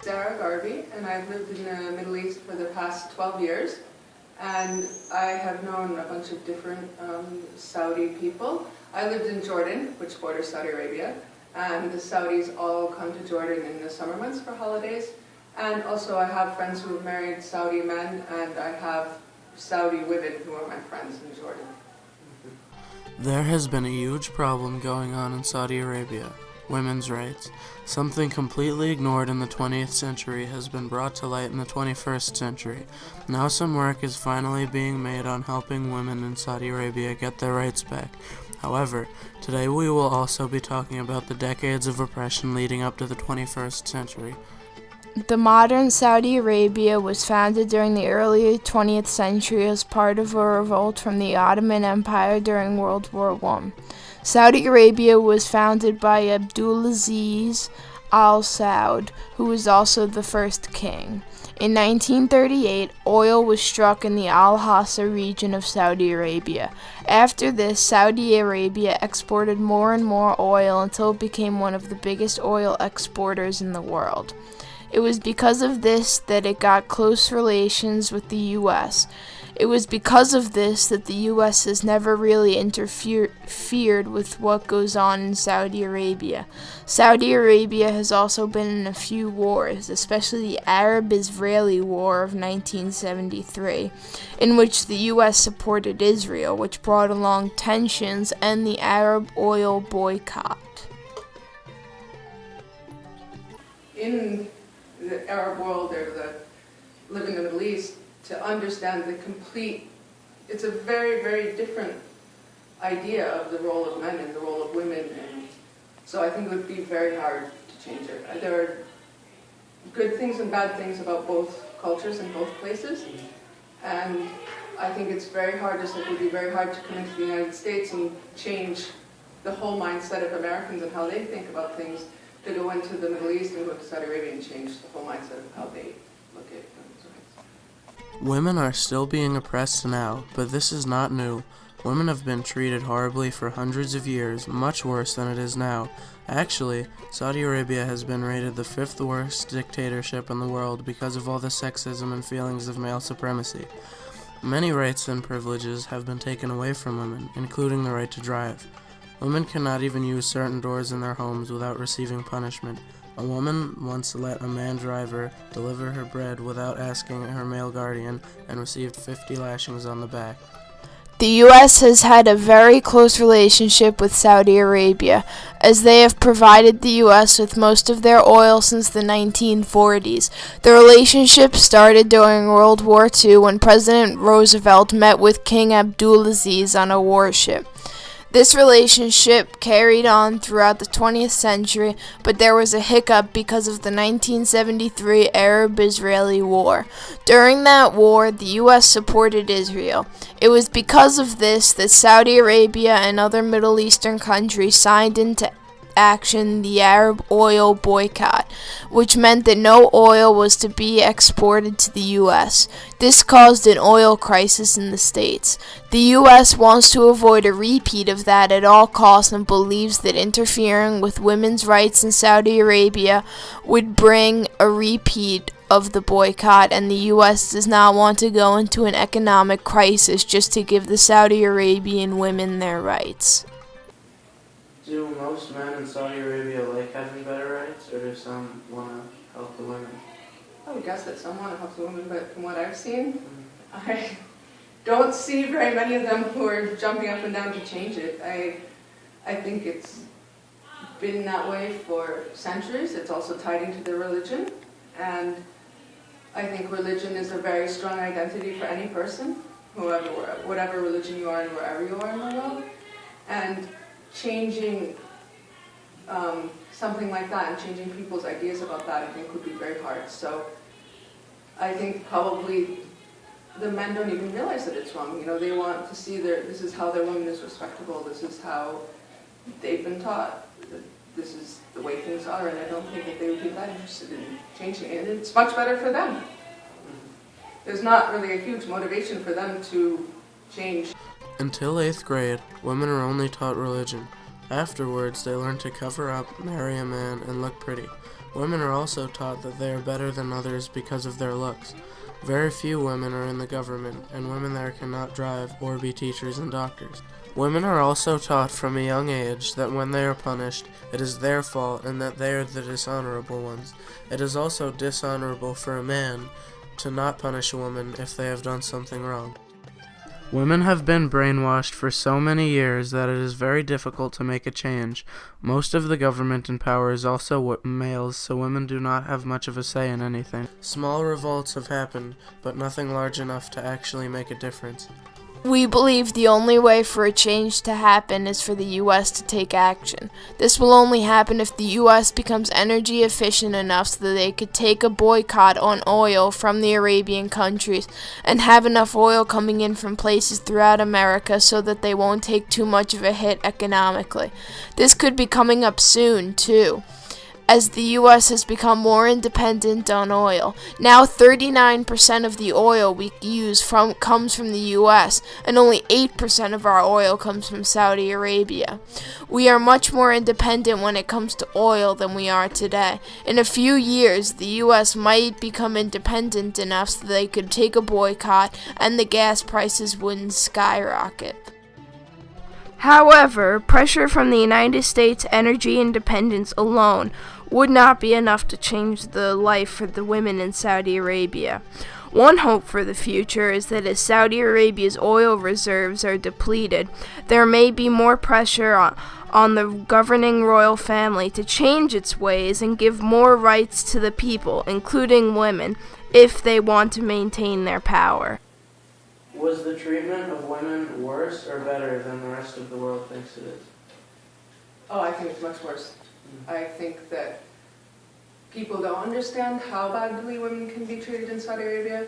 Sarah Garvey, and I've lived in the Middle East for the past 12 years. And I have known a bunch of different Saudi people. I lived in Jordan, which borders Saudi Arabia, and the Saudis all come to Jordan in the summer months for holidays. And also I have friends who have married Saudi men, and I have Saudi women who are my friends in Jordan. There has been a huge problem going on in Saudi Arabia. Women's rights. Something completely ignored in the 20th century has been brought to light in the 21st century. Now some work is finally being made on helping women in Saudi Arabia get their rights back. However, today we will also be talking about the decades of oppression leading up to the 21st century. The modern Saudi Arabia was founded during the early 20th century as part of a revolt from the Ottoman Empire during World War I. Saudi Arabia was founded by Abdulaziz Al Saud, who was also the first king. In 1938, oil was struck in the Al-Hassa region of Saudi Arabia. After this, Saudi Arabia exported more and more oil until it became one of the biggest oil exporters in the world. It was because of this that it got close relations with the U.S. It was because of this that the U.S. has never really interfered with what goes on in Saudi Arabia. Saudi Arabia has also been in a few wars, especially the Arab-Israeli War of 1973, in which the U.S. supported Israel, which brought along tensions and the Arab oil boycott. In the Arab world, or living in the Middle East, to understand it's a very, very different idea of the role of men and the role of women, and so I think it would be very hard to change it. There are good things and bad things about both cultures in both places, and I think it's very hard, just like it would be very hard to come into the United States and change the whole mindset of Americans and how they think about things, to go into the Middle East and go to Saudi Arabia and change the whole mindset of how they look at women's rights. Women are still being oppressed now, but this is not new. Women have been treated horribly for hundreds of years, much worse than it is now. Actually, Saudi Arabia has been rated the 5th worst dictatorship in the world because of all the sexism and feelings of male supremacy. Many rights and privileges have been taken away from women, including the right to drive. Women cannot even use certain doors in their homes without receiving punishment. A woman once let a man driver deliver her bread without asking her male guardian and received 50 lashings on the back. The U.S. has had a very close relationship with Saudi Arabia, as they have provided the U.S. with most of their oil since the 1940s. The relationship started during World War II when President Roosevelt met with King Abdulaziz on a warship. This relationship carried on throughout the 20th century, but there was a hiccup because of the 1973 Arab-Israeli War. During that war, the U.S. supported Israel. It was because of this that Saudi Arabia and other Middle Eastern countries signed into action the Arab oil boycott, which meant that no oil was to be exported to the U.S. This caused an oil crisis in the States. The U.S. wants to avoid a repeat of that at all costs and believes that interfering with women's rights in Saudi Arabia would bring a repeat of the boycott, and the U.S. does not want to go into an economic crisis just to give the Saudi Arabian women their rights. Do most men in Saudi Arabia like having better rights, or do some want to help the women? I would guess that some want to help the women, but from what I've seen, I don't see very many of them who are jumping up and down to change it. I think it's been that way for centuries. It's also tied into their religion, and I think religion is a very strong identity for any person, whatever religion you are and wherever you are in the world. And changing something like that and changing people's ideas about that, I think, would be very hard. So I think probably the men don't even realize that it's wrong. You know, they want to see this is how their woman is respectable, this is how they've been taught, that this is the way things are, and I don't think that they would be that interested in changing it. And it's much better for them. There's not really a huge motivation for them to change. Until 8th grade, women are only taught religion. Afterwards, they learn to cover up, marry a man, and look pretty. Women are also taught that they are better than others because of their looks. Very few women are in the government, and women there cannot drive or be teachers and doctors. Women are also taught from a young age that when they are punished, it is their fault and that they are the dishonorable ones. It is also dishonorable for a man to not punish a woman if they have done something wrong. Women have been brainwashed for so many years that it is very difficult to make a change. Most of the government in power is also males, so women do not have much of a say in anything. Small revolts have happened, but nothing large enough to actually make a difference. We believe the only way for a change to happen is for the U.S. to take action. This will only happen if the U.S. becomes energy efficient enough so that they could take a boycott on oil from the Arabian countries and have enough oil coming in from places throughout America so that they won't take too much of a hit economically. This could be coming up soon, too, as the U.S. has become more independent on oil. Now 39% of the oil we use comes from the U.S., and only 8% of our oil comes from Saudi Arabia. We are much more independent when it comes to oil than we are today. In a few years, the U.S. might become independent enough so they could take a boycott and the gas prices wouldn't skyrocket. However, pressure from the United States' energy independence alone would not be enough to change the life for the women in Saudi Arabia. One hope for the future is that as Saudi Arabia's oil reserves are depleted, there may be more pressure on the governing royal family to change its ways and give more rights to the people, including women, if they want to maintain their power. Was the treatment of women worse or better than the rest of the world thinks it is? Oh, I think it's much worse. I think that people don't understand how badly women can be treated in Saudi Arabia.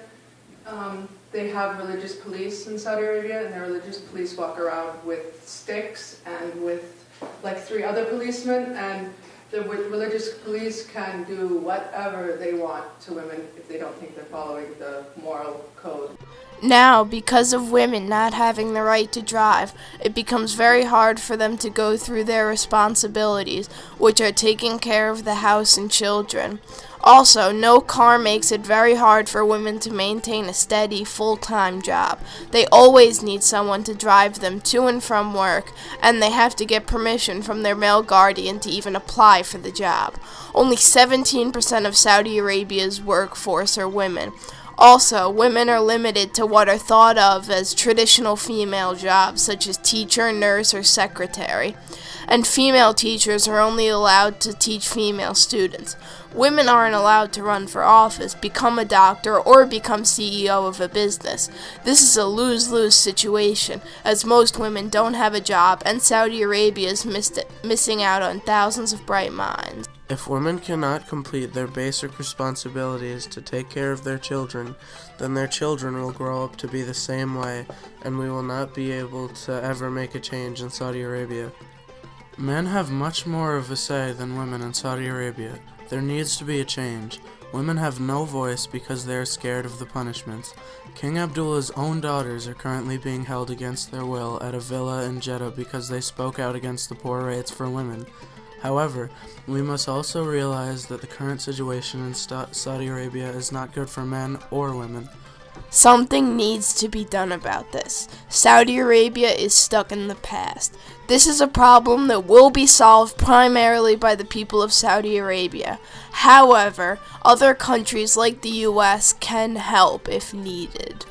They have religious police in Saudi Arabia, and their religious police walk around with sticks and with like 3 other policemen, and the religious police can do whatever they want to women if they don't think they're following the moral code. Now, because of women not having the right to drive, it becomes very hard for them to go through their responsibilities, which are taking care of the house and children. Also, no car makes it very hard for women to maintain a steady, full-time job. They always need someone to drive them to and from work, and they have to get permission from their male guardian to even apply for the job. Only 17% of Saudi Arabia's workforce are women. Also, women are limited to what are thought of as traditional female jobs, such as teacher, nurse, or secretary. And female teachers are only allowed to teach female students. Women aren't allowed to run for office, become a doctor, or become CEO of a business. This is a lose-lose situation, as most women don't have a job, and Saudi Arabia is missing out on thousands of bright minds. If women cannot complete their basic responsibilities to take care of their children, then their children will grow up to be the same way, and we will not be able to ever make a change in Saudi Arabia. Men have much more of a say than women in Saudi Arabia. There needs to be a change. Women have no voice because they are scared of the punishments. King Abdullah's own daughters are currently being held against their will at a villa in Jeddah because they spoke out against the poor rates for women. However, we must also realize that the current situation in Saudi Arabia is not good for men or women. Something needs to be done about this. Saudi Arabia is stuck in the past. This is a problem that will be solved primarily by the people of Saudi Arabia. However, other countries like the U.S. can help if needed.